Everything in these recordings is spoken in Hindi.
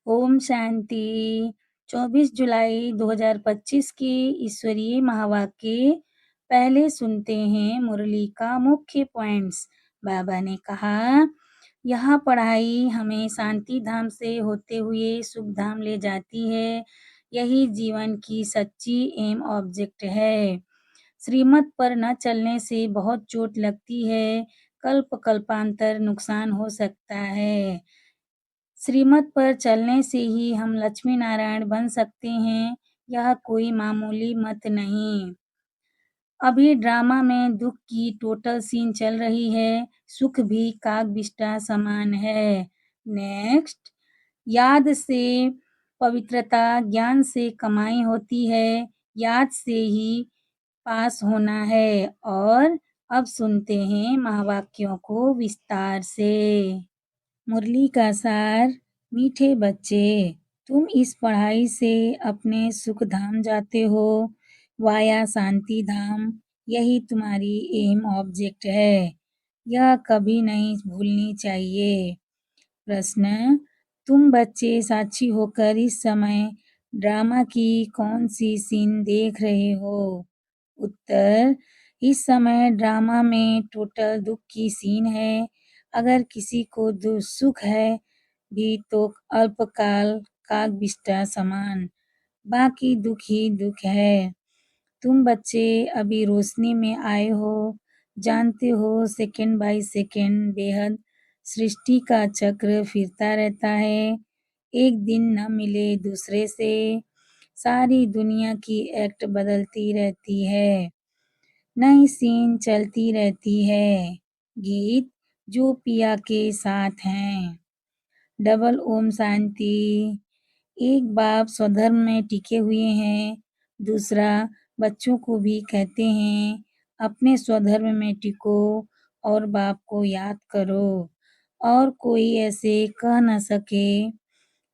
ओम शांति। 24 जुलाई 2025 की ईश्वरीय महावाक्य पहले सुनते हैं मुरली का मुख्य पॉइंट्स। बाबा ने कहा, यह पढ़ाई हमें शांति धाम से होते हुए सुख धाम ले जाती है। यही जीवन की सच्ची एम ऑब्जेक्ट है। श्रीमत पर न चलने से बहुत चोट लगती है, कल्प कल्पांतर नुकसान हो सकता है। श्रीमत पर चलने से ही हम लक्ष्मी नारायण बन सकते हैं, यह कोई मामूली मत नहीं। अभी ड्रामा में दुख की टोटल सीन चल रही है, सुख भी कागबिस्टा समान है। नेक्स्ट, याद से पवित्रता, ज्ञान से कमाई होती है, याद से ही पास होना है। और अब सुनते हैं महावाक्यों को विस्तार से। मुरली का सार। मीठे बच्चे, तुम इस पढ़ाई से अपने सुख धाम जाते हो, वाया शांति धाम। यही तुम्हारी एम ऑब्जेक्ट है, यह कभी नहीं भूलनी चाहिए। प्रश्न, तुम बच्चे साक्षी होकर इस समय ड्रामा की कौन सी सीन देख रहे हो? उत्तर, इस समय ड्रामा में टोटल दुख की सीन है। अगर किसी को सुख है भी तो अल्पकाल कागबिस्टा समान, बाकी दुख ही दुख है। तुम बच्चे अभी रोशनी में आए हो, जानते हो सेकंड बाय सेकंड बेहद सृष्टि का चक्र फिरता रहता है। एक दिन न मिले दूसरे से, सारी दुनिया की एक्ट बदलती रहती है, नई सीन चलती रहती है। गीत जो पिया के साथ हैं। डबल ओम शांति। एक बाप स्वधर्म में टिके हुए हैं, दूसरा बच्चों को भी कहते हैं अपने स्वधर्म में टिको और बाप को याद करो। और कोई ऐसे कह न सके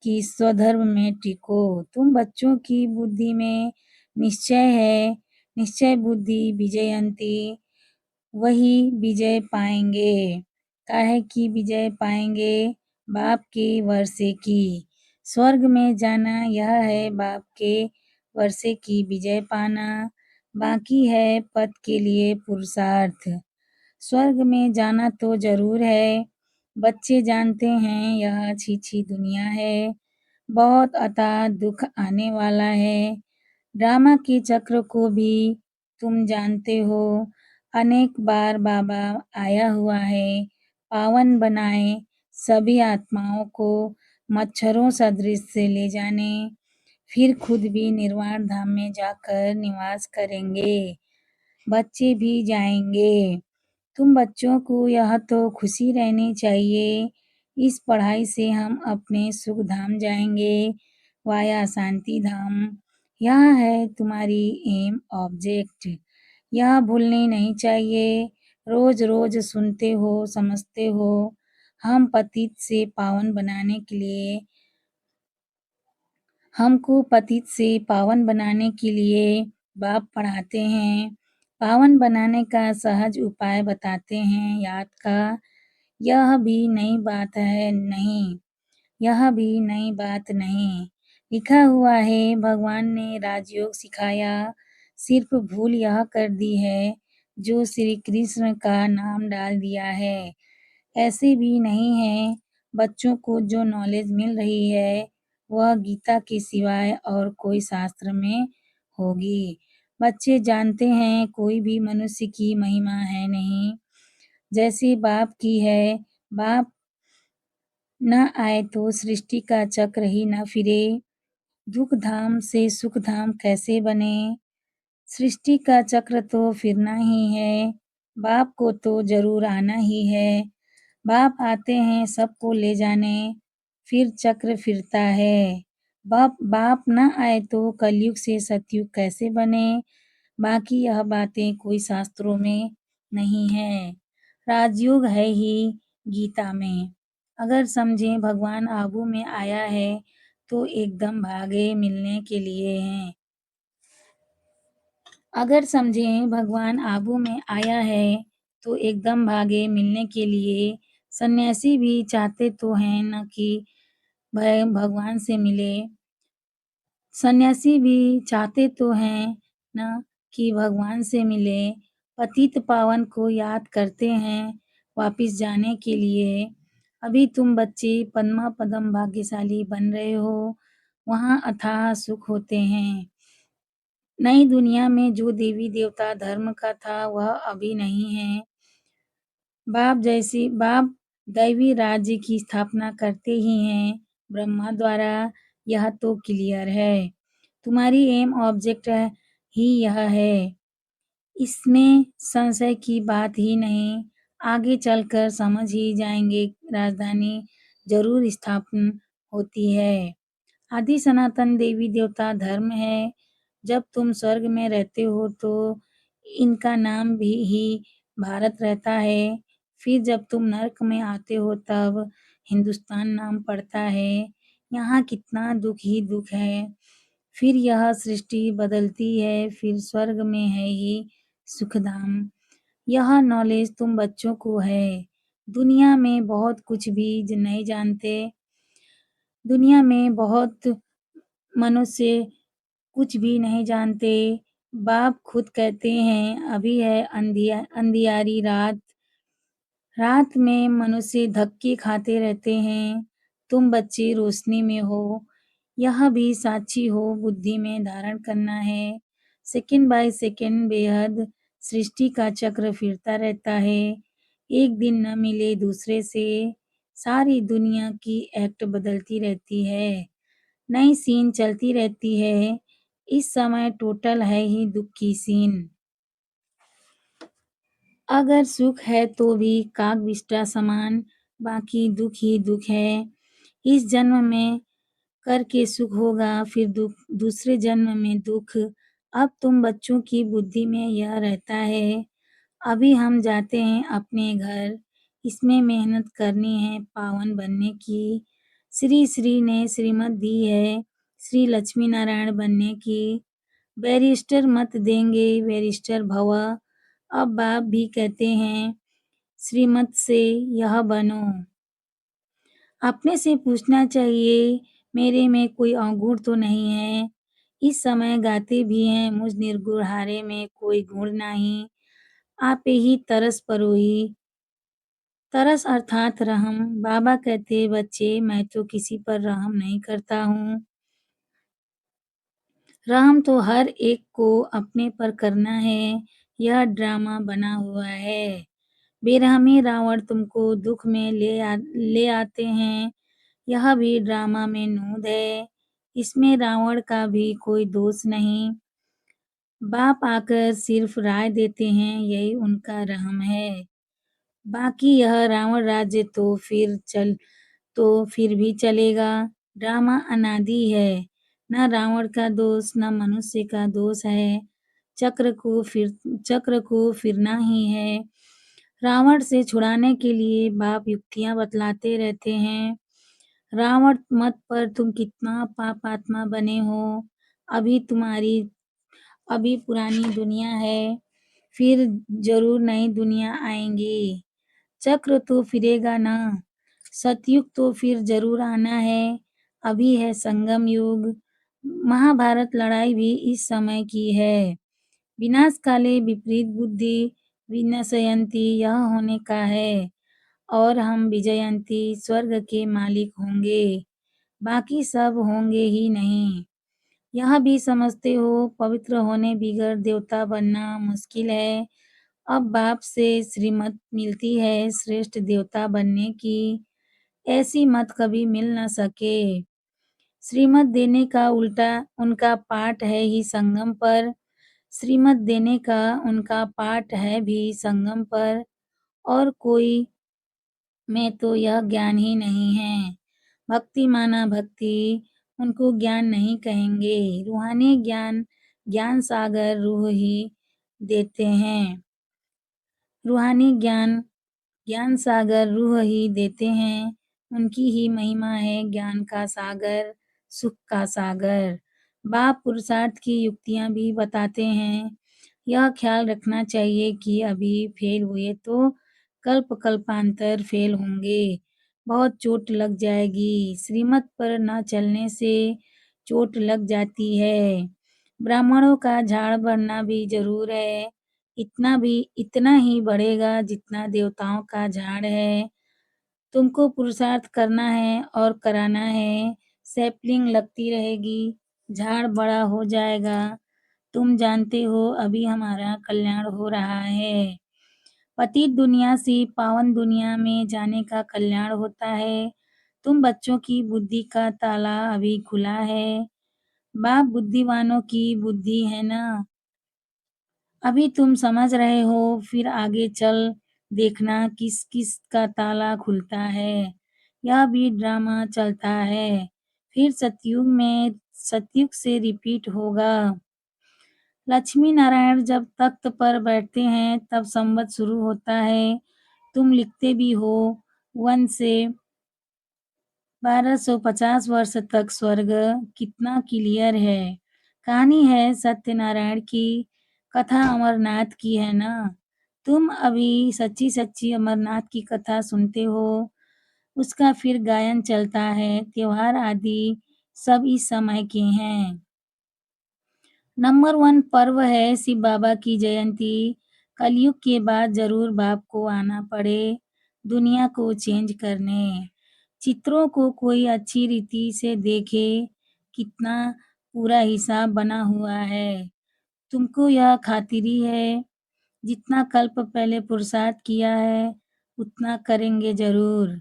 कि स्वधर्म में टिको। तुम बच्चों की बुद्धि में निश्चय है, निश्चय बुद्धि विजयंती, वही विजय पाएंगे। काहे की विजय पाएंगे? बाप के वर्षे की। स्वर्ग में जाना यह है बाप के वर्षे की विजय पाना, बाकी है पद के लिए पुरुषार्थ। स्वर्ग में जाना तो जरूर है, बच्चे जानते हैं यह छी दुनिया है, बहुत अथाह दुख आने वाला है। ड्रामा के चक्र को भी तुम जानते हो, अनेक बार बाबा आया हुआ है पावन बनाए सभी आत्माओं को मच्छरों सदृश से ले जाने, फिर खुद भी निर्वाण धाम में जाकर निवास करेंगे, बच्चे भी जाएंगे। तुम बच्चों को यह तो खुशी रहनी चाहिए, इस पढ़ाई से हम अपने सुख धाम जाएंगे, वाया शांति धाम। यह है तुम्हारी एम ऑब्जेक्ट, यह भूलनी नहीं चाहिए। रोज रोज सुनते हो, समझते हो, हम पतित से पावन बनाने के लिए, हमको पतित से पावन बनाने के लिए बाप पढ़ाते हैं, पावन बनाने का सहज उपाय बताते हैं याद का। यह भी नई बात है नहीं, यह भी नई बात नहीं। लिखा हुआ है भगवान ने राजयोग सिखाया, सिर्फ भूल यह कर दी है जो श्री कृष्ण का नाम डाल दिया है। ऐसे भी नहीं है, बच्चों को जो नॉलेज मिल रही है वह गीता के सिवाय और कोई शास्त्र में होगी। बच्चे जानते हैं कोई भी मनुष्य की महिमा है नहीं, जैसे बाप की है। बाप न आए तो सृष्टि का चक्र ही न फिरे, दुख धाम से सुख धाम कैसे बने? सृष्टि का चक्र तो फिरना ही है, बाप को तो जरूर आना ही है। बाप आते हैं सबको ले जाने, फिर चक्र फिरता है। बाप बाप न आए तो कलयुग से सतयुग कैसे बने? बाकी यह बातें कोई शास्त्रों में नहीं है, राजयोग है ही गीता में। अगर समझें भगवान आबू में आया है तो एकदम भागे मिलने के लिए हैं। अगर समझें भगवान आबू में आया है तो एकदम भागे मिलने के लिए। सन्यासी भी चाहते तो हैं न कि भगवान से मिले। सन्यासी भी चाहते तो हैं ना कि भगवान से मिले, पतित पावन को याद करते हैं वापिस जाने के लिए। अभी तुम बच्चे पद्मा पदम भाग्यशाली बन रहे हो, वहाँ अथाह सुख होते हैं। नई दुनिया में जो देवी देवता धर्म का था वह अभी नहीं है। बाप दैवी राज्य की स्थापना करते ही हैं ब्रह्मा द्वारा, यह तो क्लियर है। तुम्हारी एम ऑब्जेक्ट ही यह है, इसमें संशय की बात ही नहीं। आगे चलकर समझ ही जाएंगे, राजधानी जरूर स्थापन होती है। आदि सनातन देवी देवता धर्म है। जब तुम स्वर्ग में रहते हो तो इनका नाम भी ही भारत रहता है। फिर जब तुम नरक में आते हो तब हिंदुस्तान नाम पड़ता है। यहाँ कितना दुख ही दुख है। फिर यह सृष्टि बदलती है, फिर स्वर्ग में है ही सुखधाम। यह नॉलेज तुम बच्चों को है। दुनिया में बहुत कुछ भी नहीं जानते। दुनिया में बहुत मनुष्य कुछ भी नहीं जानते। बाप खुद कहते हैं अभी है अंधियारी रात। रात में मनुष्य धक्के खाते रहते हैं। तुम बच्चे रोशनी में हो। यह भी साक्षी हो, बुद्धि में धारण करना है। सेकंड बाय सेकंड बेहद सृष्टि का चक्र फिरता रहता है। एक दिन न मिले दूसरे से, सारी दुनिया की एक्ट बदलती रहती है। नई सीन चलती रहती है। इस समय टोटल है ही दुख की सीन। अगर सुख है तो भी काग विष्टा समान, बाकी दुख ही दुख है। इस जन्म में करके सुख होगा, फिर दुख दूसरे जन्म में दुख। अब तुम बच्चों की बुद्धि में यह रहता है। अभी हम जाते हैं अपने घर, इसमें मेहनत करनी है पावन बनने की। श्री श्री ने श्रीमत दी है श्री लक्ष्मी नारायण बनने की। बैरिस्टर मत देंगे बैरिस्टर भव। अब बाप भी कहते हैं श्रीमत से यह बनो। अपने से पूछना चाहिए मेरे में कोई अवगुण तो नहीं है। इस समय गाते भी हैं मुझ निर्गुण में कोई गुण नहीं। आप ही तरस परोही। तरस अर्थात रहम। बाबा कहते बच्चे मैं तो किसी पर रहम नहीं करता हूँ। रहम तो हर एक को अपने पर करना है। यह ड्रामा बना हुआ है। बेरहमी रावण तुमको दुख में ले आते हैं। यह भी ड्रामा में नूद है। इसमें रावण का भी कोई दोष नहीं। बाप आकर सिर्फ राय देते हैं, यही उनका रहम है। बाकी यह रावण राज्य तो फिर भी चलेगा। ड्रामा अनादि है। न रावण का दोष न मनुष्य का दोष है। चक्र को फिरना ही है। रावण से छुड़ाने के लिए बाप युक्तियां बतलाते रहते हैं। रावण मत पर तुम कितना पापात्मा बने हो। अभी अभी पुरानी दुनिया है, फिर जरूर नई दुनिया आएंगी। चक्र तो फिरेगा ना। सतयुग तो फिर जरूर आना है। अभी है संगम युग। महाभारत लड़ाई भी इस समय की है। विनाश काले विपरीत बुद्धि विनशयंती यह होने का है। और हम विजयंती स्वर्ग के मालिक होंगे। बाकी सब होंगे ही नहीं। यह भी समझते हो पवित्र होने बिगड़ देवता बनना मुश्किल है। अब बाप से श्रीमत मिलती है श्रेष्ठ देवता बनने की। ऐसी मत कभी मिल न सके। श्रीमत देने का उल्टा उनका पाठ है ही संगम पर। श्रीमत देने का उनका पाठ है भी संगम पर। और कोई में तो यह ज्ञान ही नहीं है। भक्ति माना भक्ति, उनको ज्ञान नहीं कहेंगे। रूहानी ज्ञान ज्ञान सागर रूह ही देते हैं। रूहानी ज्ञान ज्ञान सागर रूह ही देते हैं। उनकी ही महिमा है ज्ञान का सागर, सुख का सागर। बाप पुरुषार्थ की युक्तियां भी बताते हैं। यह ख्याल रखना चाहिए कि अभी फेल हुए तो कल्प कल्पांतर फेल होंगे। बहुत चोट लग जाएगी, श्रीमत पर न चलने से चोट लग जाती है। ब्राह्मणों का झाड़ बढ़ना भी ज़रूर है, इतना ही बढ़ेगा जितना देवताओं का झाड़ है। तुमको पुरुषार्थ करना है और कराना है, सैपलिंग लगती रहेगी, झाड़ बड़ा हो जाएगा। तुम जानते हो अभी हमारा कल्याण हो रहा है। पतित दुनिया से पावन दुनिया में जाने का कल्याण होता है। तुम बच्चों की बुद्धि का ताला अभी खुला है। बाप बुद्धिमानों की बुद्धि है ना। अभी तुम समझ रहे हो, फिर आगे चल देखना किस किस का ताला खुलता है। यह भी ड्रामा चलता है। फिर सतयुग से रिपीट होगा। लक्ष्मी नारायण जब तख्त पर बैठते हैं तब संवत शुरू होता है। तुम लिखते भी हो 1 से 1250 वर्ष तक स्वर्ग कितना क्लियर है। कहानी है सत्यनारायण की, कथा अमरनाथ की है ना। तुम अभी सच्ची सच्ची अमरनाथ की कथा सुनते हो, उसका फिर गायन चलता है। त्योहार आदि सब इस समय के हैं। नंबर 1 पर्व है शिव बाबा की जयंती। कलयुग के बाद जरूर बाप को आना पड़े दुनिया को चेंज करने। चित्रों को कोई अच्छी रीति से देखे, कितना पूरा हिसाब बना हुआ है। तुमको यह खातिरी है, जितना कल्प पहले पुरुषार्थ किया है उतना करेंगे जरूर।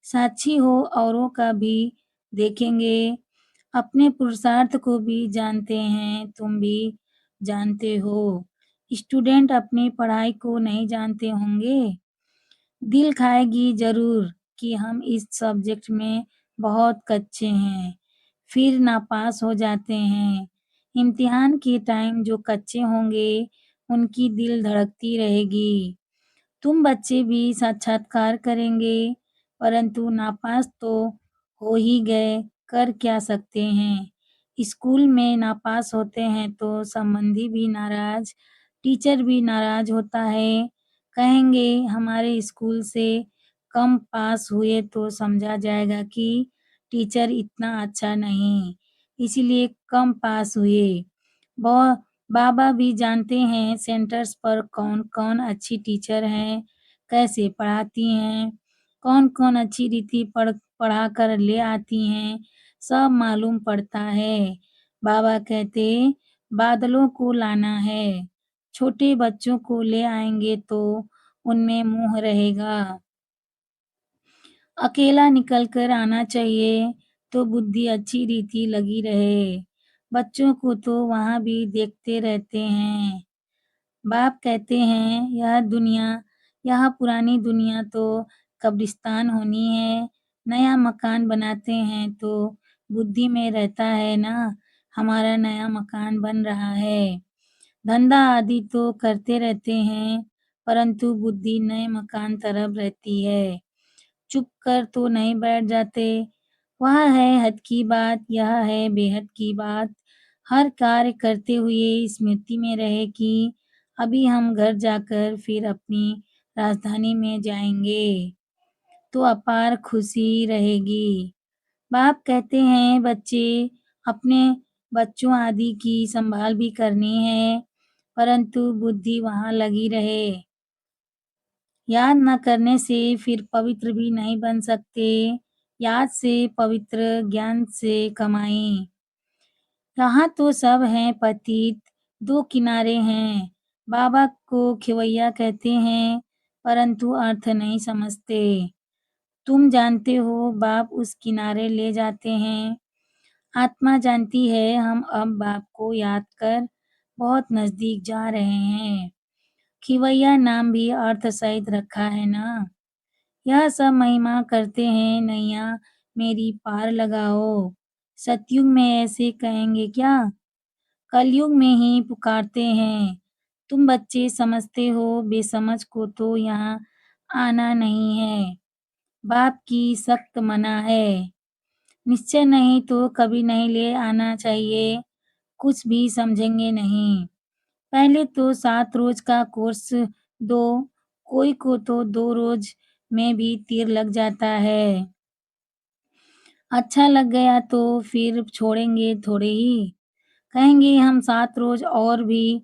साक्षी हो औरों का भी देखेंगे, अपने पुरुषार्थ को भी जानते हैं, तुम भी जानते हो। स्टूडेंट अपनी पढ़ाई को नहीं जानते होंगे, दिल खाएगी जरूर कि हम इस सब्जेक्ट में बहुत कच्चे हैं, फिर नापास हो जाते हैं। इम्तिहान के टाइम जो कच्चे होंगे उनकी दिल धड़कती रहेगी। तुम बच्चे भी साक्षात्कार करेंगे, परंतु नापास तो हो ही गए, कर क्या सकते हैं। स्कूल में नापास होते हैं तो संबंधी भी नाराज, टीचर भी नाराज होता है। कहेंगे हमारे स्कूल से कम पास हुए तो समझा जाएगा कि टीचर इतना अच्छा नहीं, इसीलिए कम पास हुए। ब बाबा भी जानते हैं सेंटर्स पर कौन-कौन अच्छी टीचर हैं, कैसे पढ़ाती हैं, कौन-कौन अच्छी रीति पढ़ा कर ले आती हैं, सब मालूम पड़ता है। बाबा कहते बादलों को लाना है, छोटे बच्चों को ले आएंगे तो उनमें मोह रहेगा। अकेला निकल कर आना चाहिए तो बुद्धि अच्छी रीति लगी रहे। बच्चों को तो वहाँ भी देखते रहते हैं। बाप कहते हैं यह पुरानी दुनिया तो कब्रिस्तान होनी है। नया मकान बनाते हैं तो बुद्धि में रहता है ना, हमारा नया मकान बन रहा है। धंधा आदि तो करते रहते हैं, परंतु बुद्धि नए मकान तरफ रहती है। चुप कर तो नहीं बैठ जाते। वह है हद की बात, यह है बेहद की बात। हर कार्य करते हुए स्मृति में रहे कि अभी हम घर जाकर फिर अपनी राजधानी में जाएंगे, तो अपार खुशी रहेगी। बाप कहते हैं बच्चे अपने बच्चों आदि की संभाल भी करनी है, परंतु बुद्धि वहाँ लगी रहे। याद न करने से फिर पवित्र भी नहीं बन सकते। याद से पवित्र, ज्ञान से कमाई। यहाँ तो सब हैं पतित, दो किनारे हैं। बाबा को खिवैया कहते हैं, परंतु अर्थ नहीं समझते। तुम जानते हो बाप उस किनारे ले जाते हैं। आत्मा जानती है हम अब बाप को याद कर बहुत नजदीक जा रहे हैं। खिवैया नाम भी अर्थ सहित रखा है ना। यह सब महिमा करते हैं, नैया मेरी पार लगाओ। सतयुग में ऐसे कहेंगे क्या, कलयुग में ही पुकारते हैं। तुम बच्चे समझते हो, बेसमझ को तो यहाँ आना नहीं है। बाप की सख्त मना है, निश्चय नहीं तो कभी नहीं ले आना चाहिए, कुछ भी समझेंगे नहीं। पहले तो 7 रोज का कोर्स दो, कोई को तो 2 रोज में भी तीर लग जाता है। अच्छा लग गया तो फिर छोड़ेंगे थोड़े ही। कहेंगे हम 7 रोज़ और भी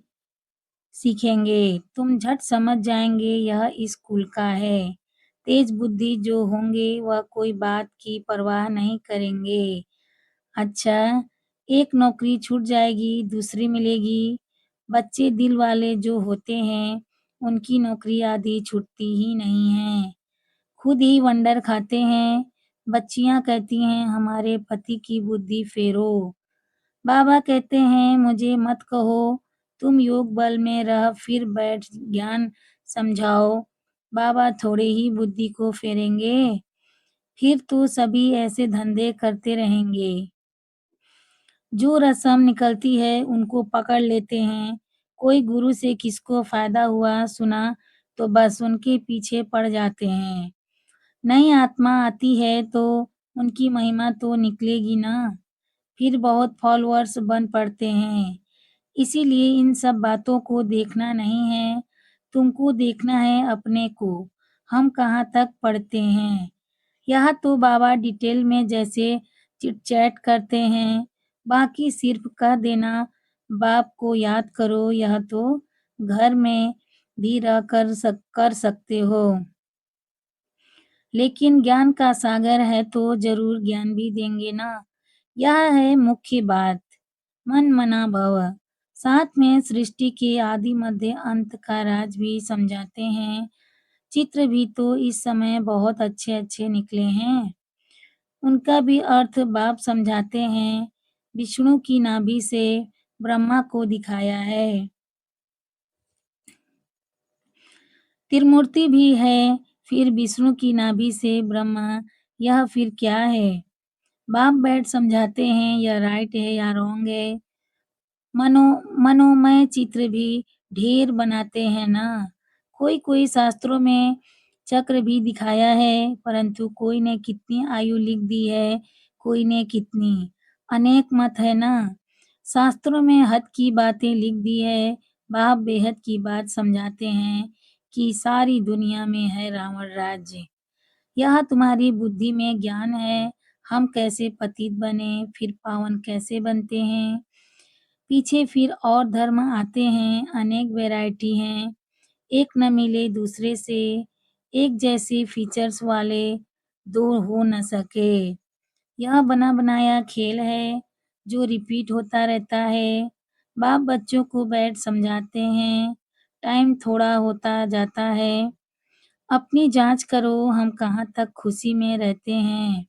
सीखेंगे। तुम झट समझ जाएँगे यह स्कूल का है। तेज बुद्धि जो होंगे वह कोई बात की परवाह नहीं करेंगे। अच्छा, एक नौकरी छूट जाएगी, दूसरी मिलेगी। बच्चे दिल वाले जो होते हैं, उनकी नौकरी आधी छूटती ही नहीं है। खुद ही वंडर खाते हैं। बच्चियाँ कहती हैं हमारे पति की बुद्धि फेरो। बाबा कहते हैं मुझे मत कहो, तुम योग बल में रह फिर बैठ ज्ञान समझाओ। बाबा थोड़े ही बुद्धि को फेरेंगे, फिर तो सभी ऐसे धंधे करते रहेंगे। जो रस्म निकलती है उनको पकड़ लेते हैं। कोई गुरु से किसको फ़ायदा हुआ सुना तो बस उनके पीछे पड़ जाते हैं। नई आत्मा आती है तो उनकी महिमा तो निकलेगी ना, फिर बहुत फॉलोअर्स बन पड़ते हैं। इसीलिए इन सब बातों को देखना नहीं है, तुमको देखना है अपने को। हम कहाँ तक पढ़ते हैं। यहाँ तो बाबा डिटेल में जैसे चिट-चैट करते हैं, बाकी सिर्फ कह देना बाप को याद करो, यह तो घर में भी रह कर सकते हो। लेकिन ज्ञान का सागर है तो ज़रूर ज्ञान भी देंगे ना। यह है मुख्य बात, मन मना भव। साथ में सृष्टि के आदि मध्य अंत का राज भी समझाते हैं। चित्र भी तो इस समय बहुत अच्छे-अच्छे निकले हैं। उनका भी अर्थ बाप समझाते हैं। विष्णु की नाभि से ब्रह्मा को दिखाया है। त्रिमूर्ति भी है, फिर विष्णु की नाभि से ब्रह्मा, यह फिर क्या है? बाप बैठ समझाते हैं यह राइट है या रॉन्ग है। मनो मनोमय चित्र भी ढेर बनाते हैं ना। कोई-कोई शास्त्रों में चक्र भी दिखाया है, परंतु कोई ने कितनी आयु लिख दी है, कोई ने कितनी। अनेक मत है ना। शास्त्रों में हद की बातें लिख दी है, बाप बेहद की बात समझाते हैं कि सारी दुनिया में है रावण राज्य। यह तुम्हारी बुद्धि में ज्ञान है, हम कैसे पतित बने, फिर पावन कैसे बनते हैं। पीछे फिर और धर्म आते हैं, अनेक वैरायटी हैं, एक न मिले दूसरे से, एक जैसे फीचर्स वाले दो हो न सके। यह बना-बनाया खेल है, जो रिपीट होता रहता है। बाप बच्चों को बैठ समझाते हैं, टाइम थोड़ा होता जाता है। अपनी जाँच करो हम कहाँ तक खुशी में रहते हैं।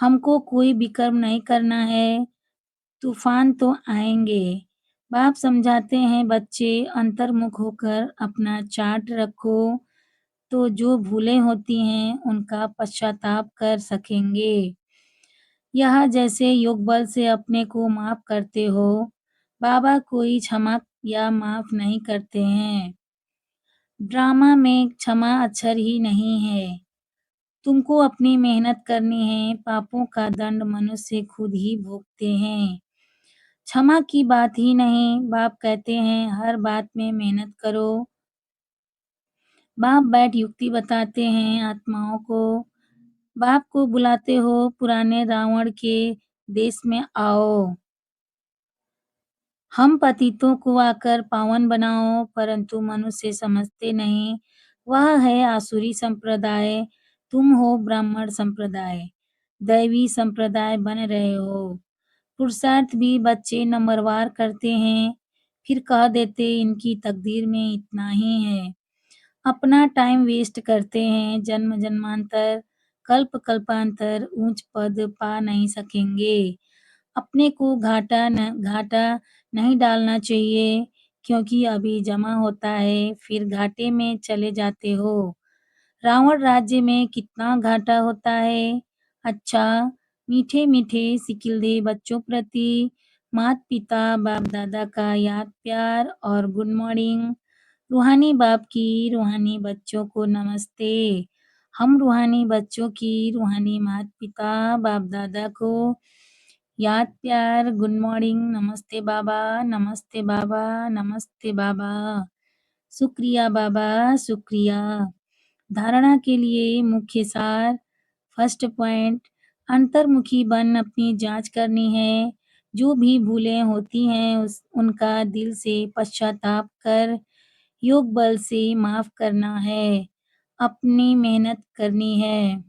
हमको कोई विकर्म नहीं करना है, तूफ़ान तो आएँगे। बाप समझाते हैं बच्चे अंतर्मुख होकर अपना चार्ट रखो, तो जो भूलें होती हैं उनका पश्चाताप कर सकेंगे। यह जैसे योग बल से अपने को माफ़ करते हो, बाबा कोई क्षमा या माफ़ नहीं करते हैं। ड्रामा में क्षमा अक्षर ही नहीं है। तुमको अपनी मेहनत करनी है, पापों का दंड मनुष्य खुद ही भोगते हैं। क्षमा की बात ही नहीं, बाप कहते हैं हर बात में मेहनत करो। बाप बैठ युक्ति बताते हैं आत्माओं को। बाप को बुलाते हो पुराने रावण के देश में आओ। हम पतितों को आकर पावन बनाओ, परंतु मनुष्य समझते नहीं। वह है आसुरी संप्रदाय, तुम हो ब्राह्मण संप्रदाय। दैवी संप्रदाय बन रहे हो। पुरुषार्थ भी बच्चे नंबरवार करते हैं, फिर कह देते इनकी तकदीर में इतना ही है। अपना टाइम वेस्ट करते हैं, जन्म-जन्मांतर, कल्प-कल्पांतर ऊँच पद पा नहीं सकेंगे। अपने को घाटा नहीं डालना चाहिए, क्योंकि अभी जमा होता है, फिर घाटे में चले जाते हो। रावण राज्य में कितना घाटा होता है। अच्छा, मीठे-मीठे सिकिलधे बच्चों प्रति माता-पिता, बाप-दादा का याद प्यार और गुड मॉर्निंग। रूहानी बाप की रूहानी बच्चों को नमस्ते। हम रूहानी बच्चों की रूहानी माता-पिता, बाप-दादा को याद प्यार, गुड मॉर्निंग, नमस्ते बाबा, नमस्ते बाबा, नमस्ते बाबा। शुक्रिया बाबा, शुक्रिया। धारणा के लिए मुख्य सार। फर्स्ट पॉइंट, अंतर्मुखी बन अपनी जांच करनी है। जो भी भूलें होती हैं उनका दिल से पश्चाताप कर योग बल से माफ करना है। अपनी मेहनत करनी है।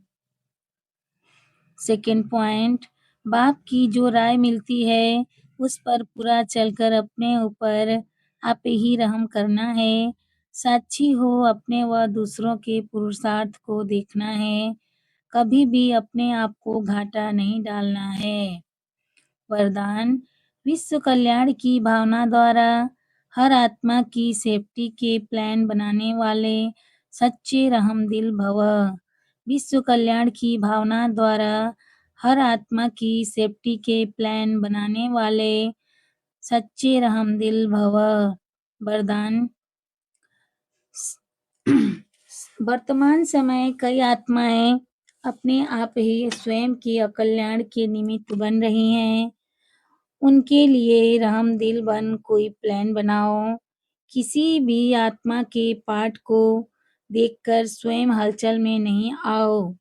सेकंड पॉइंट, बाप की जो राय मिलती है उस पर पूरा चलकर अपने ऊपर आप ही रहम करना है। साक्षी हो अपने व दूसरों के पुरुषार्थ को देखना है। कभी भी अपने आप को घाटा नहीं डालना है। वरदान, विश्व कल्याण की भावना द्वारा हर आत्मा की सेफ्टी के प्लान बनाने वाले सच्चे रहमदिल भव। विश्व कल्याण की भावना द्वारा हर आत्मा की सेफ्टी के प्लान बनाने वाले सच्चे रहमदिल भव। वरदान, वर्तमान समय कई आत्माएं अपने आप ही स्वयं के अकल्याण के निमित्त बन रही हैं। उनके लिए रहमदिल बन कोई प्लान बनाओ। किसी भी आत्मा के पाठ को देखकर स्वयं हलचल में नहीं आओ,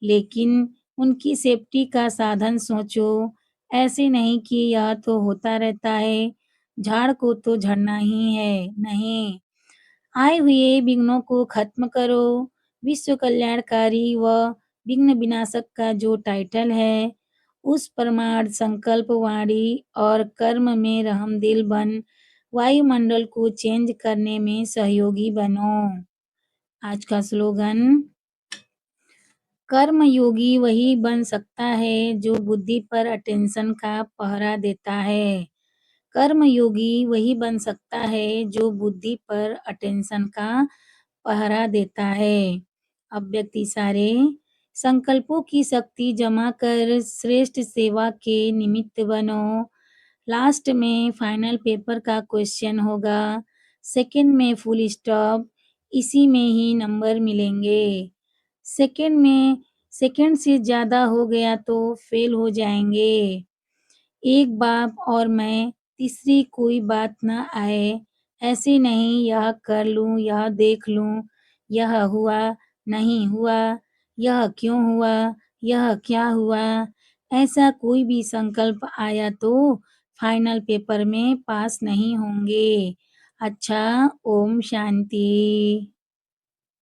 लेकिन उनकी सेफ्टी का साधन सोचो। ऐसे नहीं कि यह तो होता रहता है, झाड़ को तो झड़ना ही है। नहीं, आए हुए विघ्नों को खत्म करो। विश्व कल्याणकारी व विघ्न विनाशक का जो टाइटल है, उस प्रमाण संकल्प वाणी और कर्म में रहमदिल बन वायुमंडल को चेंज करने में सहयोगी बनो। आज का स्लोगन, कर्म योगी वही बन सकता है जो बुद्धि पर अटेंशन का पहरा देता है। कर्म योगी वही बन सकता है जो बुद्धि पर अटेंशन का पहरा देता है। अब व्यक्ति सारे संकल्पों की शक्ति जमा कर श्रेष्ठ सेवा के निमित्त बनो। लास्ट में फाइनल पेपर का क्वेश्चन होगा, सेकंड में फुल स्टॉप, इसी में ही नंबर मिलेंगे। सेकंड में सेकंड से ज़्यादा हो गया तो फेल हो जाएंगे। एक बाप और मैं, तीसरी कोई बात न आए। ऐसे नहीं यह कर लूं, यह देख लूं, यह हुआ, नहीं हुआ, यह क्यों हुआ, यह क्या हुआ। ऐसा कोई भी संकल्प आया तो फाइनल पेपर में पास नहीं होंगे। अच्छा, ओम शांति।